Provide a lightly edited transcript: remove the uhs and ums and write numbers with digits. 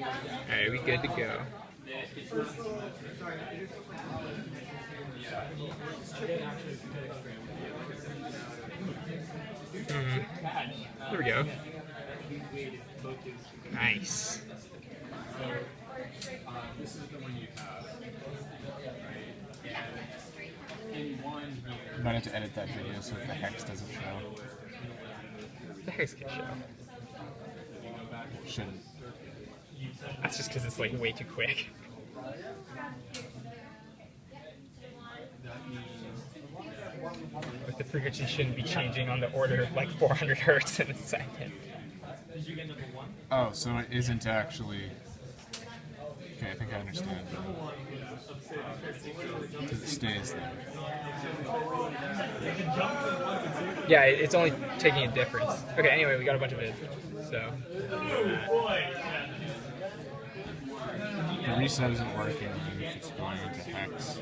Alright, we good to go. There we go. Nice. This is the one you have, right? Might have to edit that video so that the hex doesn't show. The hex can show. Shouldn't. That's just because it's like way too quick. But the frequency shouldn't be changing on the order of like 400 hertz in a second. Oh, so it isn't actually. Okay, I think I understand. Because it stays there. Yeah, it's only taking a difference. Okay, anyway, we got a bunch of it. So. The reset isn't working if it's going into hex.